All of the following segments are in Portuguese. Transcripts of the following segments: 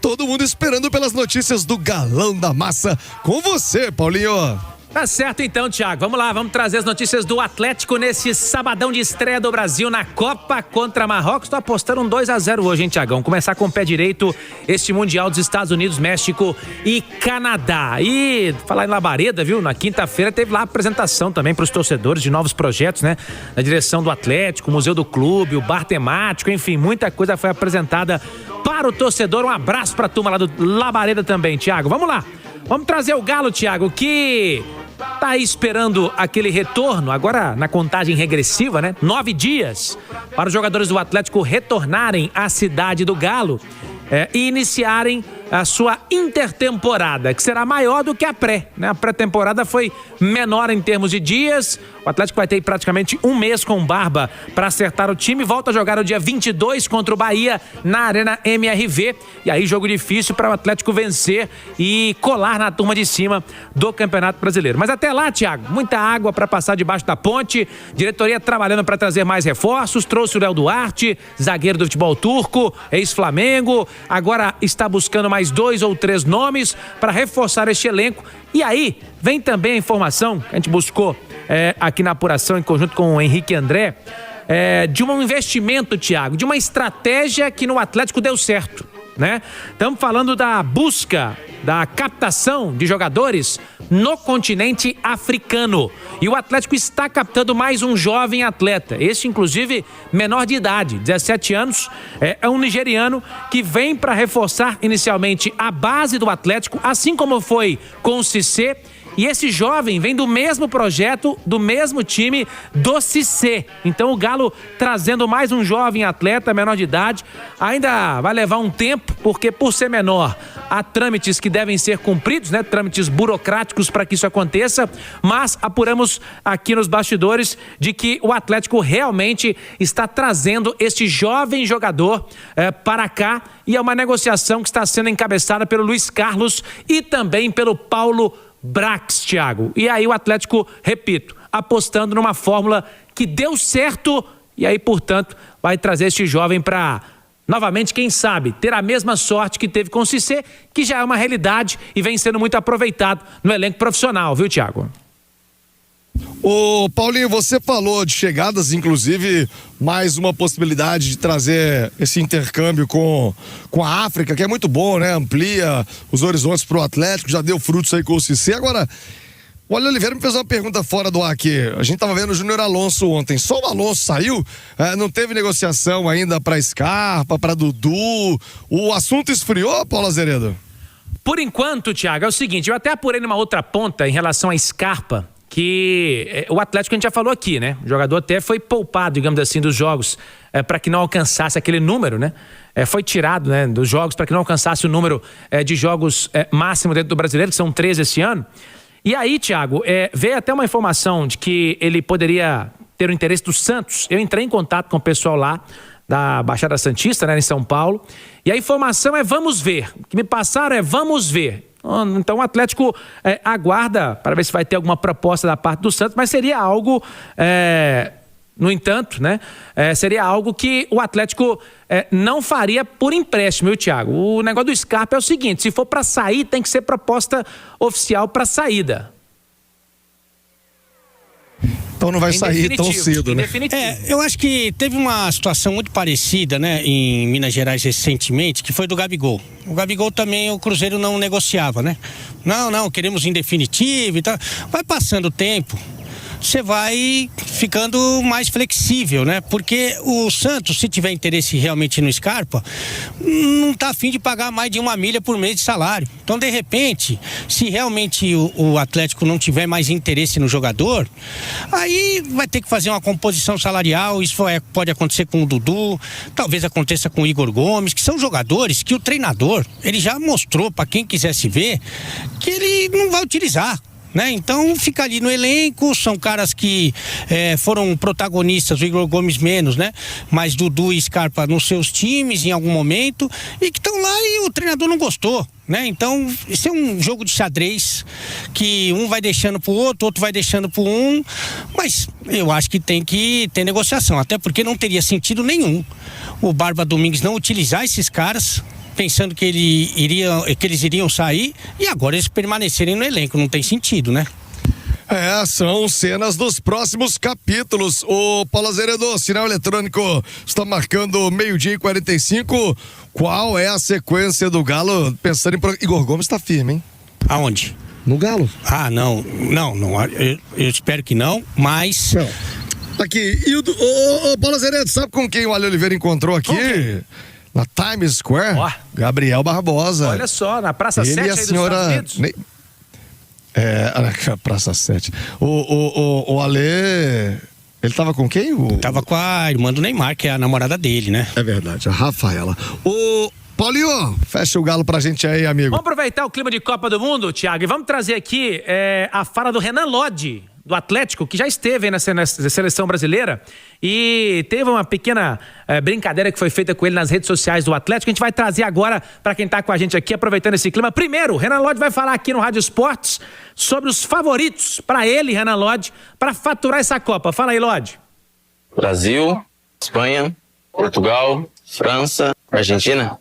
todo mundo esperando pelas notícias do Galão da Massa. Com você, Paulinho. Tá certo então, Thiago. Vamos lá, vamos trazer as notícias do Atlético nesse sabadão de estreia do Brasil na Copa contra Marrocos. Tô apostando um 2-0 hoje, hein, Thiagão? Começar com o pé direito este Mundial dos Estados Unidos, México e Canadá. E falar em Labareda, viu? Na quinta-feira teve lá a apresentação também para os torcedores de novos projetos, né? Na direção do Atlético, o Museu do Clube, o bar temático, enfim, muita coisa foi apresentada para o torcedor. Um abraço para a turma lá do Labareda também, Thiago. Vamos lá. Vamos trazer o Galo, Thiago, que tá aí esperando aquele retorno, agora na contagem regressiva, né? 9 dias para os jogadores do Atlético retornarem à cidade do Galo e iniciarem a sua intertemporada, que será maior do que a pré, né? A pré-temporada foi menor em termos de dias. O Atlético vai ter praticamente um mês com Barba para acertar o time. Volta a jogar no dia 22 contra o Bahia na Arena MRV. E aí jogo difícil para o Atlético vencer e colar na turma de cima do Campeonato Brasileiro. Mas até lá, Thiago, muita água para passar debaixo da ponte. Diretoria trabalhando para trazer mais reforços. Trouxe o Léo Duarte, zagueiro do futebol turco, ex-Flamengo. Agora está buscando mais 2 ou 3 nomes para reforçar este elenco. E aí vem também a informação que a gente buscou aqui na apuração em conjunto com o Henrique André, de um investimento, Thiago, de uma estratégia que no Atlético deu certo, né? Estamos falando da busca, da captação de jogadores no continente africano. E o Atlético está captando mais um jovem atleta. Este, inclusive, menor de idade, 17 anos. É um nigeriano que vem para reforçar inicialmente a base do Atlético, assim como foi com o Cissé. E esse jovem vem do mesmo projeto, do mesmo time do Cissé. Então o Galo trazendo mais um jovem atleta menor de idade. Ainda vai levar um tempo, porque por ser menor, há trâmites que devem ser cumpridos, né? Trâmites burocráticos para que isso aconteça. Mas apuramos aqui nos bastidores de que o Atlético realmente está trazendo este jovem jogador para cá. E é uma negociação que está sendo encabeçada pelo Luiz Carlos e também pelo Paulo Brax, Thiago. E aí o Atlético, repito, apostando numa fórmula que deu certo e aí, portanto, vai trazer este jovem para, novamente, quem sabe, ter a mesma sorte que teve com o Cissé, que já é uma realidade e vem sendo muito aproveitado no elenco profissional, viu, Thiago? Ô Paulinho, você falou de chegadas, inclusive mais uma possibilidade de trazer esse intercâmbio com a África, que é muito bom, né? Amplia os horizontes pro Atlético, já deu frutos aí com o Cissé. Agora, o Olho Oliveira me fez uma pergunta fora do ar aqui. A gente tava vendo o Júnior Alonso ontem, só o Alonso saiu, não teve negociação ainda pra Scarpa, pra Dudu. O assunto esfriou, Paulo Azeredo? Por enquanto, Thiago, é o seguinte, eu até apurei numa outra ponta em relação a Scarpa, que o Atlético a gente já falou aqui, né? O jogador até foi poupado, digamos assim, dos jogos para que não alcançasse aquele número, né? Foi tirado, né, dos jogos para que não alcançasse o número de jogos máximo dentro do Brasileiro, que são 13 esse ano. E aí, Thiago, veio até uma informação de que ele poderia ter o interesse do Santos. Eu entrei em contato com o pessoal lá da Baixada Santista, né, em São Paulo. E a informação é vamos ver. O que me passaram é vamos ver. Então o Atlético aguarda para ver se vai ter alguma proposta da parte do Santos, mas seria algo, no entanto, né? Seria algo que o Atlético não faria por empréstimo, viu, Thiago? O negócio do Scarpa é o seguinte, se for para sair, tem que ser proposta oficial para saída. Então não vai sair tão cedo, né? Eu acho que teve uma situação muito parecida, né, em Minas Gerais recentemente, que foi do Gabigol. O Gabigol também, o Cruzeiro não negociava, né? Não, queremos em definitivo e tal. Vai passando o tempo, você vai ficando mais flexível, né? Porque o Santos, se tiver interesse realmente no Scarpa, não tá a fim de pagar mais de 1 milha por mês de salário. Então, de repente, se realmente o Atlético não tiver mais interesse no jogador, aí vai ter que fazer uma composição salarial. Isso pode acontecer com o Dudu, talvez aconteça com o Igor Gomes, que são jogadores que o treinador, ele já mostrou para quem quisesse ver que ele não vai utilizar, né? Então fica ali no elenco, são caras que foram protagonistas, o Igor Gomes menos, né? Mas Dudu e Scarpa nos seus times em algum momento e que estão lá e o treinador não gostou, né? Então esse é um jogo de xadrez que um vai deixando pro outro vai deixando pro um, mas eu acho que tem que ter negociação, até porque não teria sentido nenhum o Barba Domingues não utilizar esses caras pensando que eles iriam sair e agora eles permanecerem no elenco. Não tem sentido, né? São cenas dos próximos capítulos. O Paulo Azeredo, sinal eletrônico está marcando 12h45. Qual é a sequência do Galo? Pensando em... Igor Gomes está firme, hein? Aonde? No Galo. Não. Eu espero que não, mas... Não. Aqui, e o Paulo Azeredo, sabe com quem o Ale Oliveira encontrou aqui? Na Times Square? Ó. Gabriel Barbosa. Olha só, na Praça Ele 7 e a aí dos senhora... Estados Unidos. Praça 7. O Ale... Ele tava com quem? Tava com a irmã do Neymar, que é a namorada dele, né? É verdade, a Rafaela. O Paulinho, fecha o Galo pra gente aí, amigo. Vamos aproveitar o clima de Copa do Mundo, Thiago, e vamos trazer aqui a fala do Renan Lodge, do Atlético, que já esteve aí na seleção brasileira e teve uma pequena brincadeira que foi feita com ele nas redes sociais do Atlético. A gente vai trazer agora para quem tá com a gente aqui, aproveitando esse clima. Primeiro, Renan Lodge vai falar aqui no Rádio Esportes sobre os favoritos para ele, Renan Lodge, para faturar essa Copa. Fala aí, Lodge. Brasil, Espanha, Portugal, França, Argentina.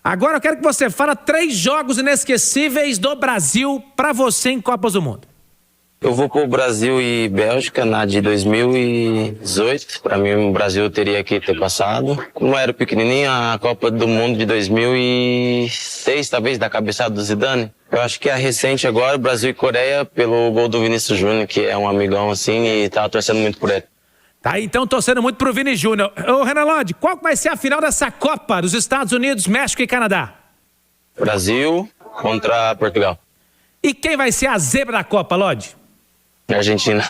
Agora eu quero que você fale 3 jogos inesquecíveis do Brasil para você em Copas do Mundo. Eu vou pôr Brasil e Bélgica na de 2018. Para mim, o Brasil teria que ter passado. Como era pequenininho, a Copa do Mundo de 2006, talvez, da cabeçada do Zidane. Eu acho que a recente agora, Brasil e Coreia, pelo gol do Vinícius Júnior, que é um amigão assim e tava torcendo muito por ele. Tá, então torcendo muito pro Vini Júnior. Ô, Renan Lodge, qual vai ser a final dessa Copa dos Estados Unidos, México e Canadá? Brasil contra Portugal. E quem vai ser a zebra da Copa, Lodge? Argentina.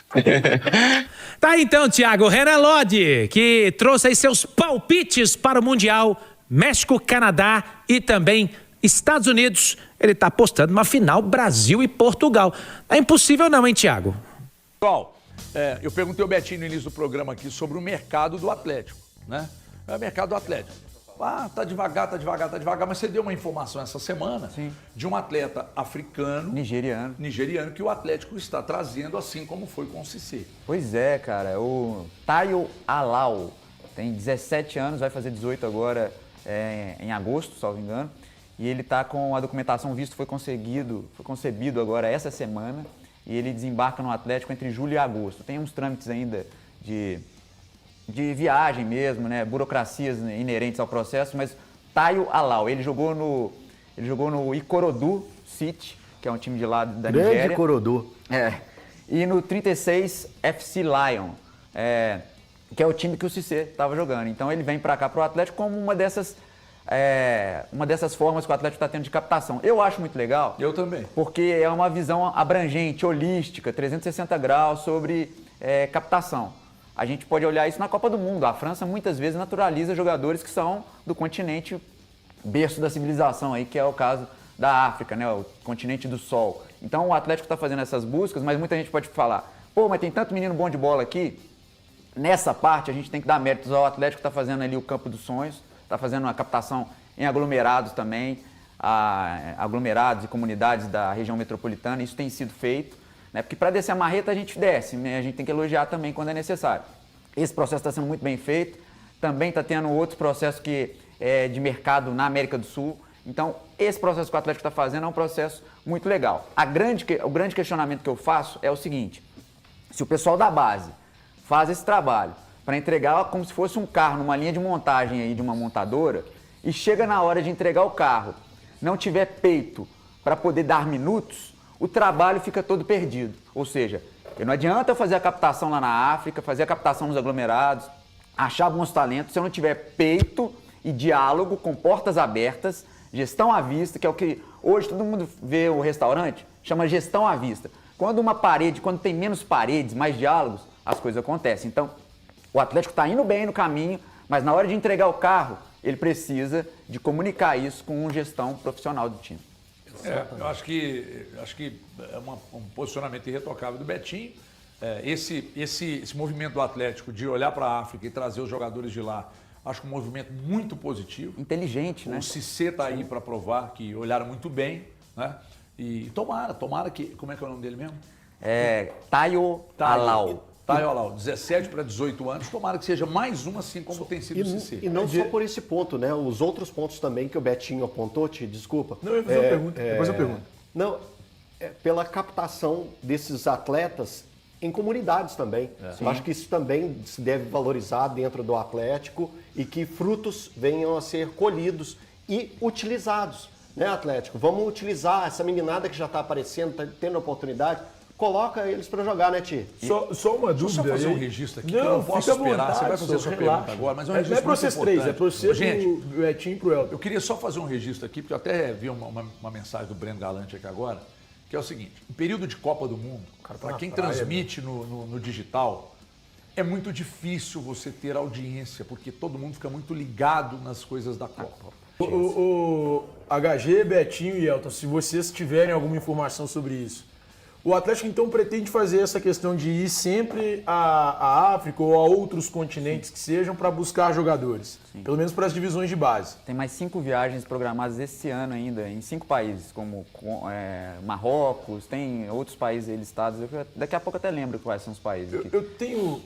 Tá então, Thiago, Renan Lodge, que trouxe aí seus palpites para o Mundial, México, Canadá e também Estados Unidos. Ele tá apostando uma final Brasil e Portugal. É impossível não, hein, Thiago? Pessoal, eu perguntei ao Betinho no início do programa aqui sobre o mercado do Atlético, né? É o mercado do Atlético. Tá devagar, mas você deu uma informação essa semana. Sim. De um atleta africano, nigeriano, que o Atlético está trazendo, assim como foi com o Cissé. Pois é, cara, o Tayo Alau tem 17 anos, vai fazer 18 agora em agosto, salvo engano, e ele está com a documentação, o visto foi concebido agora essa semana, e ele desembarca no Atlético entre julho e agosto. Tem uns trâmites ainda de viagem mesmo, né? Burocracias inerentes ao processo, mas Tayo Alau, ele jogou no Ikorodu City, que é um time de lá da Nigéria. Grande Ikorodu. E no 36 FC Lyon, que é o time que o Cissé estava jogando. Então ele vem para cá, para o Atlético, como uma dessas formas que o Atlético está tendo de captação. Eu acho muito legal. Eu também. Porque é uma visão abrangente, holística, 360 graus sobre captação. A gente pode olhar isso na Copa do Mundo. A França muitas vezes naturaliza jogadores que são do continente berço da civilização, aí, que é o caso da África, né? O continente do sol. Então o Atlético está fazendo essas buscas, mas muita gente pode falar, mas tem tanto menino bom de bola aqui. Nessa parte a gente tem que dar méritos ao Atlético que está fazendo ali o campo dos sonhos, está fazendo uma captação em aglomerados também, aglomerados e comunidades da região metropolitana. Isso tem sido feito. Porque para descer a marreta a gente desce, né? A gente tem que elogiar também quando é necessário. Esse processo está sendo muito bem feito, também está tendo outros processos de mercado na América do Sul. Então, esse processo que o Atlético está fazendo é um processo muito legal. O grande questionamento que eu faço é o seguinte: se o pessoal da base faz esse trabalho para entregar como se fosse um carro numa linha de montagem aí de uma montadora, e chega na hora de entregar o carro, não tiver peito para poder dar minutos, o trabalho fica todo perdido. Ou seja, não adianta eu fazer a captação lá na África, fazer a captação nos aglomerados, achar bons talentos, se eu não tiver peito e diálogo com portas abertas, gestão à vista, que é o que hoje todo mundo vê o restaurante, chama gestão à vista. Quando tem menos paredes, mais diálogos, as coisas acontecem. Então, o Atlético está indo bem no caminho, mas na hora de entregar o carro, ele precisa de comunicar isso com uma gestão profissional do time. Eu acho que é um posicionamento irretocável do Betinho. Esse movimento do Atlético de olhar para a África e trazer os jogadores de lá, acho que um movimento muito positivo. Inteligente, né? O Cissé está aí para provar que olharam muito bem, né? E tomara que... Como é que é o nome dele mesmo? Tayo Alau. Tá, olha lá, 17 para 18 anos, tomara que seja mais um assim como tem sido o CC. E não só por esse ponto, né? Os outros pontos também que o Betinho apontou, desculpa. Não, eu vou fazer uma pergunta. Depois eu pergunto. Não, pela captação desses atletas em comunidades também. Eu acho que isso também se deve valorizar dentro do Atlético e que frutos venham a ser colhidos e utilizados, né, Atlético? Vamos utilizar essa meninada que já está aparecendo, está tendo oportunidade. Coloca eles para jogar, né, Ti? Só uma dúvida. Deixa eu só fazer aí. um registro aqui, que eu Não, não posso fica à esperar. vontade, Você vai fazer a sua relaxa. pergunta agora, mas é um Não registro é para vocês muito três, é importante. para você, Gente, pro Betinho e pro Elton. eu queria só fazer um registro aqui, porque eu até vi uma mensagem do Breno Galante aqui agora, que é o seguinte: em período de Copa do Mundo, para quem transmite no digital, é muito difícil você ter audiência, porque todo mundo fica muito ligado nas coisas da Copa. O HG, Betinho e Elton, se vocês tiverem alguma informação sobre isso, o Atlético então pretende fazer essa questão de ir sempre à África ou a outros continentes que sejam para buscar jogadores, pelo menos para as divisões de base. Tem mais 5 viagens programadas esse ano ainda, em 5 países, como Marrocos, tem outros países aí listados. Daqui a pouco até lembro quais são os países aqui.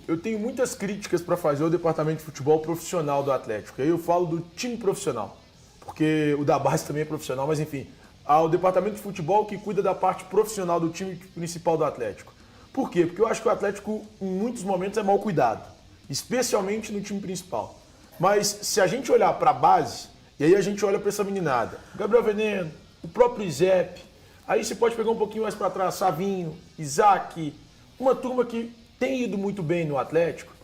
Eu tenho muitas críticas para fazer ao departamento de futebol profissional do Atlético. Aí eu falo do time profissional, porque o da base também é profissional, mas enfim, ao departamento de futebol que cuida da parte profissional do time principal do Atlético. Por quê? Porque eu acho que o Atlético, em muitos momentos, é mal cuidado, especialmente no time principal. Mas se a gente olhar para a base, e aí a gente olha para essa meninada, Gabriel Veneno, o próprio Izep, aí você pode pegar um pouquinho mais para trás, Savinho, Isaac, uma turma que tem ido muito bem no Atlético.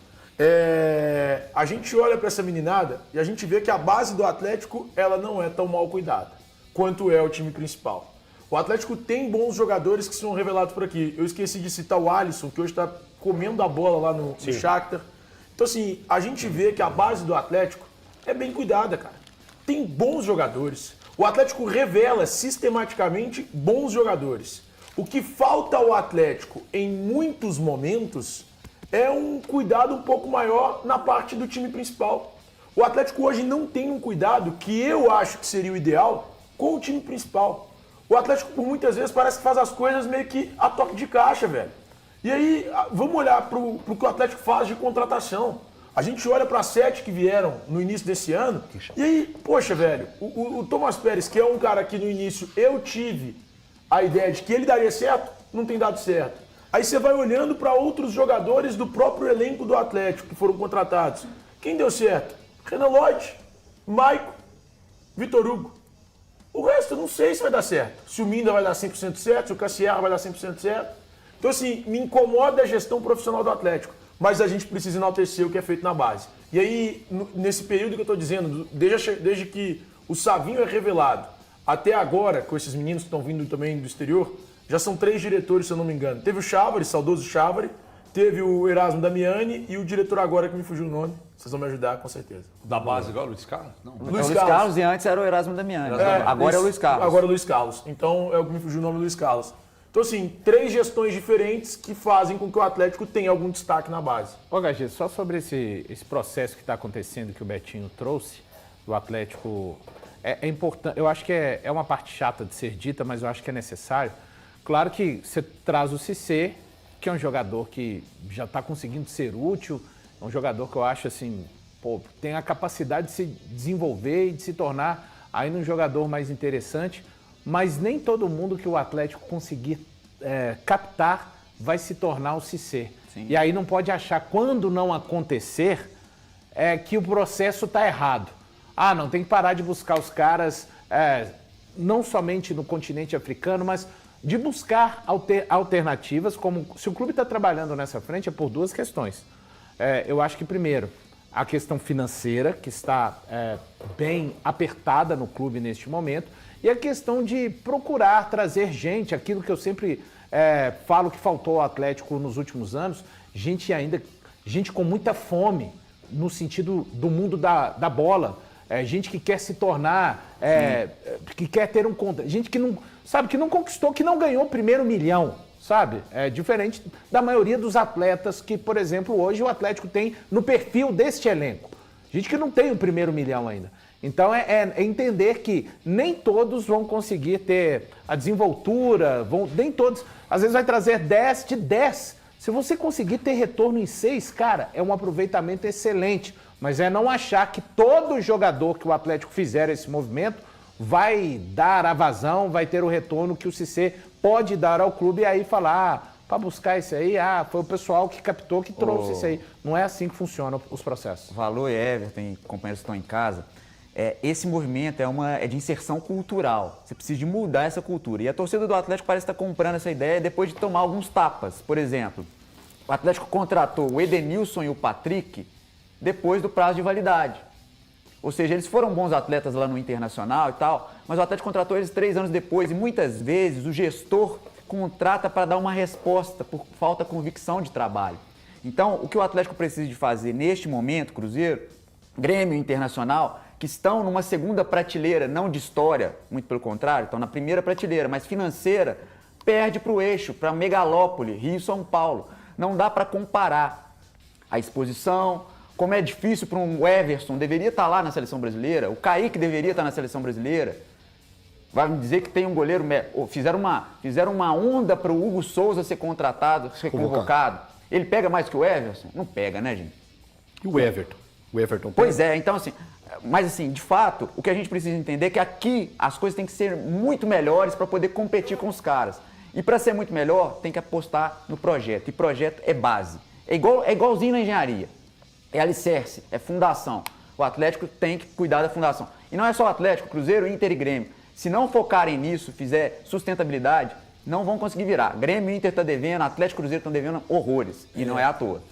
A gente olha para essa meninada e a gente vê que a base do Atlético ela não é tão mal cuidada quanto é o time principal. O Atlético tem bons jogadores que são revelados por aqui. Eu esqueci de citar o Alisson, que hoje está comendo a bola lá no Shakhtar. Então, assim, a gente vê que a base do Atlético é bem cuidada, cara. Tem bons jogadores. O Atlético revela sistematicamente bons jogadores. O que falta ao Atlético em muitos momentos é um cuidado um pouco maior na parte do time principal. O Atlético hoje não tem um cuidado que eu acho que seria o ideal com o time principal. O Atlético, por muitas vezes, parece que faz as coisas meio que a toque de caixa, velho. E aí, vamos olhar pro que o Atlético faz de contratação. A gente olha para 7 que vieram no início desse ano, e aí, poxa, velho, o Thomas Pérez, que é um cara que no início eu tive a ideia de que ele daria certo, não tem dado certo. Aí você vai olhando para outros jogadores do próprio elenco do Atlético que foram contratados. Quem deu certo? Renan Lodge, Maico, Vitor Hugo. O resto eu não sei se vai dar certo. Se o Minda vai dar 100% certo, se o Cassiar vai dar 100% certo. Então, assim, me incomoda a gestão profissional do Atlético. Mas a gente precisa enaltecer o que é feito na base. E aí, nesse período que eu estou dizendo, desde que o Savinho é revelado até agora, com esses meninos que estão vindo também do exterior, já são 3 diretores, se eu não me engano. Teve o Chávari, saudoso Chávari, teve o Erasmo Damiani e o diretor agora que me fugiu o nome. Vocês vão me ajudar, com certeza. Da base igual o Luiz Carlos? Não. Luiz Carlos e antes era o Erasmo Damiani. Agora é o Luiz Carlos. Agora é o Luiz Carlos. Então é o que me fugiu o nome do Luiz Carlos. Então, assim, 3 gestões diferentes que fazem com que o Atlético tenha algum destaque na base. Ô, HG, só sobre esse processo que está acontecendo, que o Betinho trouxe, do Atlético, é importante. Eu acho que é uma parte chata de ser dita, mas eu acho que é necessário. Claro que você traz o Cissé, que é um jogador que já está conseguindo ser útil, é um jogador que eu acho assim, tem a capacidade de se desenvolver e de se tornar ainda um jogador mais interessante, mas nem todo mundo que o Atlético conseguir captar vai se tornar o Cissé. Sim. E aí não pode achar, quando não acontecer, que o processo está errado. Ah, não, tem que parar de buscar os caras, não somente no continente africano, mas de buscar alternativas, como se o clube está trabalhando nessa frente, é por 2 questões. Eu acho que, primeiro, a questão financeira, que está bem apertada no clube neste momento, e a questão de procurar trazer gente, aquilo que eu sempre falo que faltou ao Atlético nos últimos anos, gente com muita fome, no sentido do mundo da bola, gente que quer se tornar, que quer ter gente que não, sabe, que não conquistou, que não ganhou o primeiro milhão, sabe? É diferente da maioria dos atletas que, por exemplo, hoje o Atlético tem no perfil deste elenco. Gente que não tem o primeiro milhão ainda. Então é entender que nem todos vão conseguir ter a desenvoltura, nem todos, às vezes vai trazer 10 Se você conseguir ter retorno em 6, cara, é um aproveitamento excelente. Mas é não achar que todo jogador que o Atlético fizer esse movimento vai dar a vazão, vai ter o retorno que o Cissé pode dar ao clube e aí falar, para buscar isso aí, foi o pessoal que captou, que trouxe isso aí. Não é assim que funcionam os processos. Valor e Everton e companheiros que estão em casa, esse movimento é de inserção cultural. Você precisa de mudar essa cultura. E a torcida do Atlético parece estar comprando essa ideia depois de tomar alguns tapas. Por exemplo, o Atlético contratou o Edenilson e o Patrick depois do prazo de validade. Ou seja, eles foram bons atletas lá no Internacional e tal, mas o Atlético contratou eles 3 anos depois e muitas vezes o gestor contrata para dar uma resposta por falta de convicção de trabalho. Então, o que o Atlético precisa de fazer neste momento, Cruzeiro, Grêmio e Internacional, que estão numa segunda prateleira, não de história, muito pelo contrário, estão na primeira prateleira, mas financeira, perde para o eixo, para a megalópole, Rio e São Paulo. Não dá para comparar a exposição, como é difícil para um Everson, deveria estar lá na seleção brasileira, o Kaique deveria estar na seleção brasileira. Vai me dizer que tem um goleiro... Fizeram uma onda para o Hugo Souza ser contratado, ser convocado. Ele pega mais que o Everson? Não pega, né, gente? E o Everton? O Everton Pois é, então assim... Mas assim, de fato, o que a gente precisa entender é que aqui as coisas têm que ser muito melhores para poder competir com os caras. E para ser muito melhor, tem que apostar no projeto. E projeto é base. É igualzinho na engenharia. É alicerce, é fundação. O Atlético tem que cuidar da fundação. E não é só o Atlético, Cruzeiro, Inter e Grêmio. Se não focarem nisso, fizer sustentabilidade, não vão conseguir virar. Grêmio e Inter estão devendo, Atlético e Cruzeiro estão devendo horrores. E não é à toa.